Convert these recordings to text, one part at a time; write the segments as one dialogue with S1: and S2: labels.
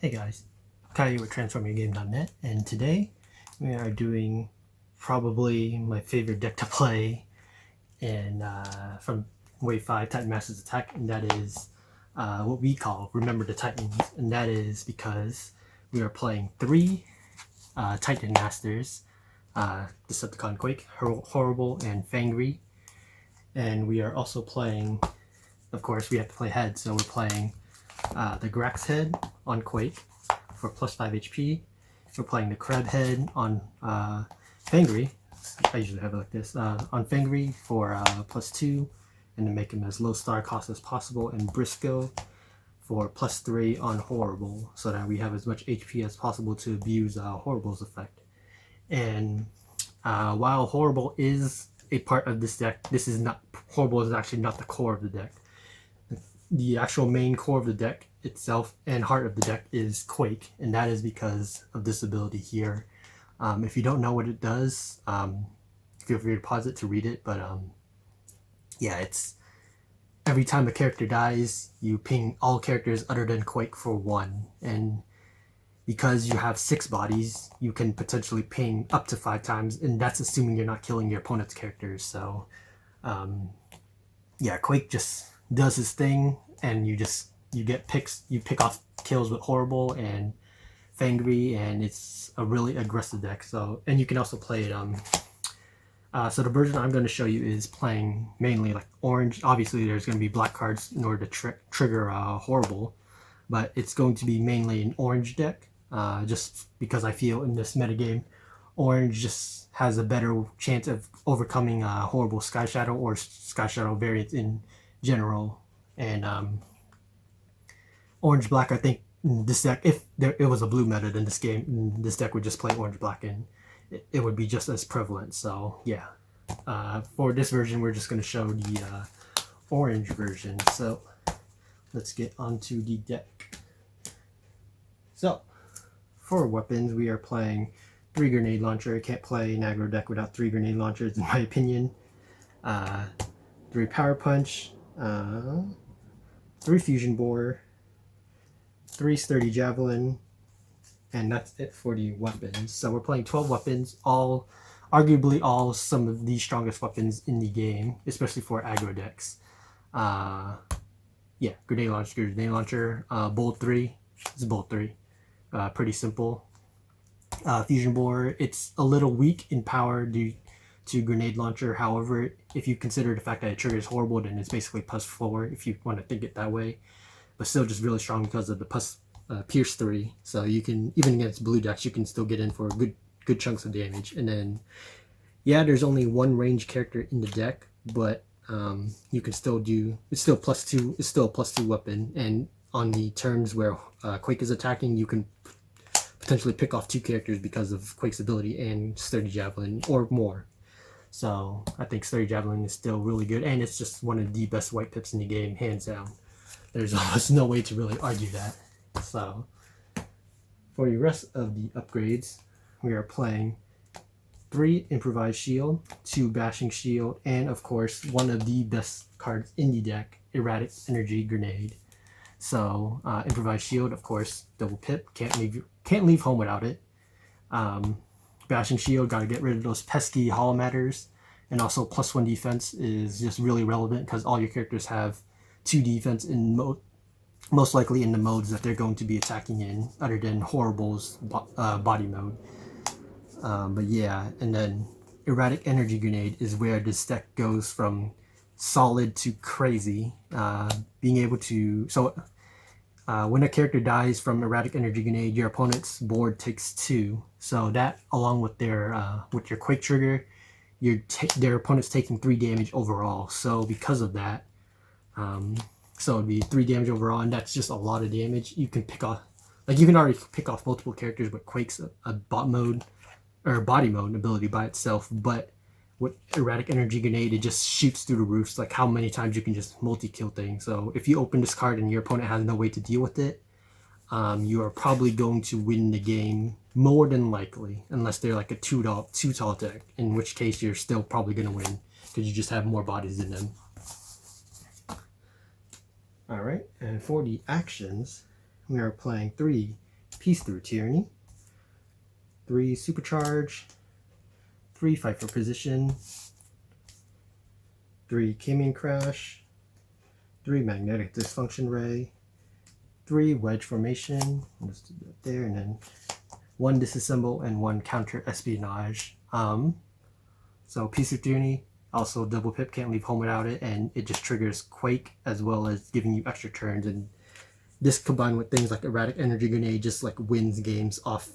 S1: Hey guys, Kyle with TransformYourGame.net, and today we are doing probably my favorite deck to play in from Wave 5 Titan Masters Attack, and that is what we call Remember the Titans, and that is because we are playing three Titan Masters, Decepticon Quake, Horri-Bull, and Fangry, and we are also playing, of course, we have to play head, so we're playing the Grax head on Quake for plus 5 HP. We're playing the Kreb head on Fangry. I usually have it like this. On Fangry for plus 2, and to make him as low star cost as possible. And Brisko for plus 3 on Horri-Bull, so that we have as much HP as possible to abuse Horri-Bull's effect. And while Horri-Bull is a part of this deck, Horri-Bull is actually not the core of the deck. The actual main core of the deck itself and heart of the deck is Quake, and that is because of this ability here. If you don't know what it does, feel free to pause it to read it, but yeah, it's every time a character dies, you ping all characters other than Quake for 1, and because you have 6 bodies, you can potentially ping up to 5 times, and that's assuming you're not killing your opponent's characters. So yeah, Quake just does his thing, and you pick off kills with Horri-Bull and Fangry, and it's a really aggressive deck. So, and you can also play it. So the version I'm going to show you is playing mainly like orange. Obviously, there's going to be black cards in order to trigger Horri-Bull, but it's going to be mainly an orange deck. Just because I feel in this metagame, orange just has a better chance of overcoming Horri-Bull Sky Shadow or Sky Shadow variants in general. And orange black, I think this deck, if it was a blue meta in this game, this deck would just play orange black, and it would be just as prevalent. So yeah, for this version, we're just going to show the orange version. So let's get onto the deck. So for weapons, we are playing 3 grenade launcher. I can't play an aggro deck without 3 grenade launchers, in my opinion. 3 power punch, 3 fusion bore, 3 sturdy javelin, and that's it for the weapons. So we're playing 12 weapons, arguably all some of the strongest weapons in the game, especially for aggro decks. Yeah, grenade launcher, bolt 3. It's bolt 3. Pretty simple. Fusion bore, it's a little weak in power due to grenade launcher. However, if you consider the fact that it triggers Horri-Bull, then it's basically plus 4 if you want to think it that way. But still just really strong because of the plus pierce 3. So you can, even against blue decks, you can still get in for good chunks of damage. And then yeah, there's only 1 range character in the deck, but you can still do, it's still plus 2, it's still a plus 2 weapon. And on the turns where Quake is attacking, you can potentially pick off 2 characters because of Quake's ability and sturdy javelin or more. So I think sturdy javelin is still really good, and it's just one of the best white pips in the game, hands down. There's almost no way to really argue that. So for the rest of the upgrades, we are playing 3 improvised shield, 2 bashing shield, and of course one of the best cards in the deck, erratic energy grenade. So improvised shield, of course, double pip, can't leave home without it. Bashing shield, got to get rid of those pesky hollow matters, and also plus 1 defense is just really relevant because all your characters have 2 defense in most likely in the modes that they're going to be attacking in, other than Horri-Bull's body mode. But yeah, and then erratic energy grenade is where this deck goes from solid to crazy. Being able to, so when a character dies from erratic energy grenade, your opponent's board takes 2. So that, along with their with your Quake trigger, their opponent's taking 3 damage overall. So because of that, so it'd be 3 damage overall, and that's just a lot of damage. You can pick off, like you can already pick off multiple characters, but Quake's a bot mode or body mode ability by itself. But with erratic energy grenade, it just shoots through the roofs. Like how many times you can just multi-kill things. So if you open this card and your opponent has no way to deal with it, you are probably going to win the game more than likely, unless they're like a 2 tall deck, in which case you're still probably going to win because you just have more bodies than them. Alright, and for the actions, we are playing 3 Peace Through Tyranny, 3 Supercharge, 3 Fight for Position, 3 Cayman Crash, 3 Magnetic Dysfunction Ray, 3 Wedge Formation, let's do that there, and then 1 Disassemble and 1 Counter Espionage. So Peace Through Tyranny, also double pip, can't leave home without it, and it just triggers Quake as well as giving you extra turns, and this combined with things like Erratic Energy Grenade just like wins games off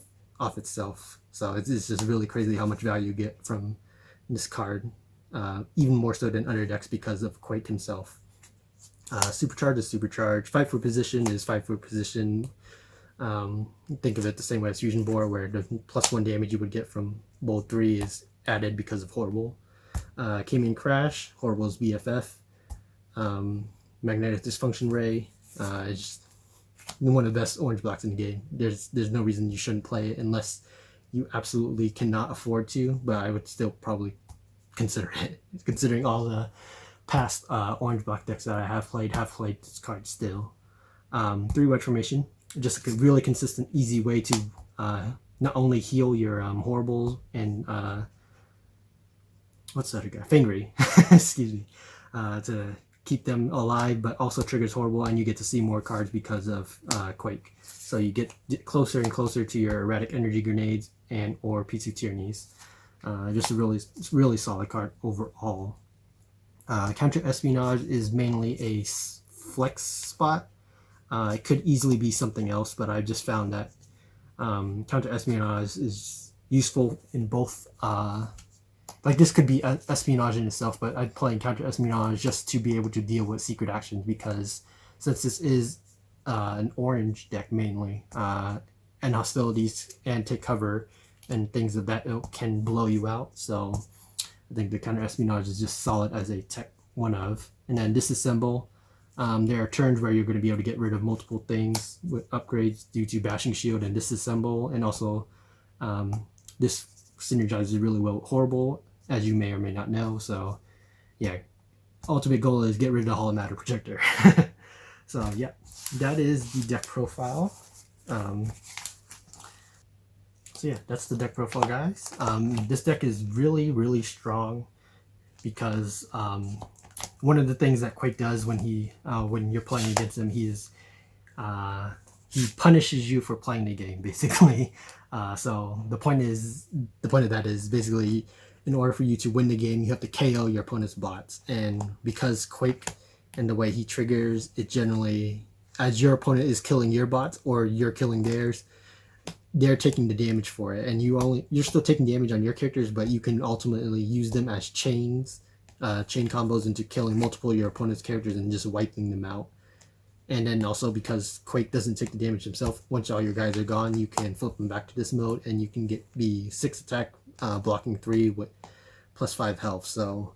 S1: itself. So it's just really crazy how much value you get from this card, even more so than other decks because of Quake himself. Supercharge is Supercharge. Fight for Position is Fight for Position. Think of it the same way as Fusion Bore, where the +1 damage you would get from Bolt 3 is added because of Horri-Bull. Cayman Crash, Horri-Bull's BFF. Magnetic Dysfunction Ray is just one of the best orange blocks in the game. There's no reason you shouldn't play it unless you absolutely cannot afford to, but I would still probably consider it, considering all the past orange block decks that I have played this card still. 3 Wedge Formation, just a really consistent, easy way to not only heal your Horri-Bull and what's the other guy? Fangry, excuse me, to keep them alive, but also triggers Horri-Bull, and you get to see more cards because of Quake. So you get closer and closer to your Erratic Energy Grenades and or Peace Through Tyrannies. Just a really solid card overall. Counter Espionage is mainly a flex spot. It could easily be something else, but I just found that Counter Espionage is useful in both. Like this could be espionage in itself, but I'd play Counter Espionage just to be able to deal with secret actions, because since this is an orange deck mainly, and hostilities and take cover and things of that ilk can blow you out. So I think the Counter Espionage is just solid as a tech one of. And then Disassemble. There are turns where you're going to be able to get rid of multiple things with upgrades due to Bashing Shield and Disassemble, and also this synergizes really well with Horri-Bull, as you may or may not know. So yeah, ultimate goal is get rid of the Holomatter Projector. So yeah, that is the deck profile. So yeah, that's the deck profile, guys. This deck is really strong because one of the things that Quake does when you're playing against him, he punishes you for playing the game, basically. So the point of that is basically, in order for you to win the game, you have to KO your opponent's bots. And because Quake and the way he triggers, it generally, as your opponent is killing your bots or you're killing theirs, they're taking the damage for it. And you're still taking damage on your characters, but you can ultimately use them as chain combos into killing multiple of your opponent's characters and just wiping them out. And then also because Quake doesn't take the damage himself, once all your guys are gone, you can flip them back to this mode and you can be 6 attack, blocking 3 with +5 health. So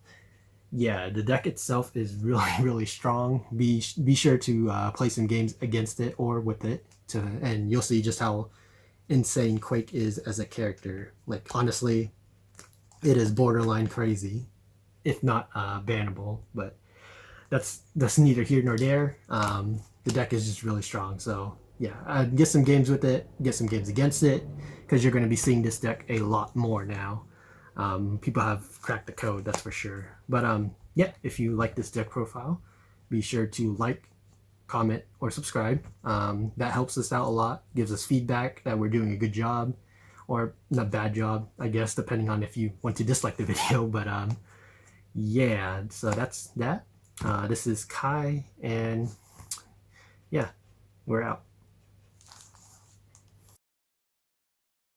S1: yeah, the deck itself is really strong. Be sure to play some games against it or with it, and you'll see just how insane Quake is as a character. Like honestly, it is borderline crazy, if not bannable, but that's neither here nor there. The deck is just really strong. So yeah, get some games with it, get some games against it, because you're going to be seeing this deck a lot more now. People have cracked the code, that's for sure. But yeah, if you like this deck profile, be sure to like, comment, or subscribe. That helps us out a lot, gives us feedback that we're doing a good job, or not bad job, I guess, depending on if you want to dislike the video. But yeah, so that's that. This is Kai, and yeah, we're out.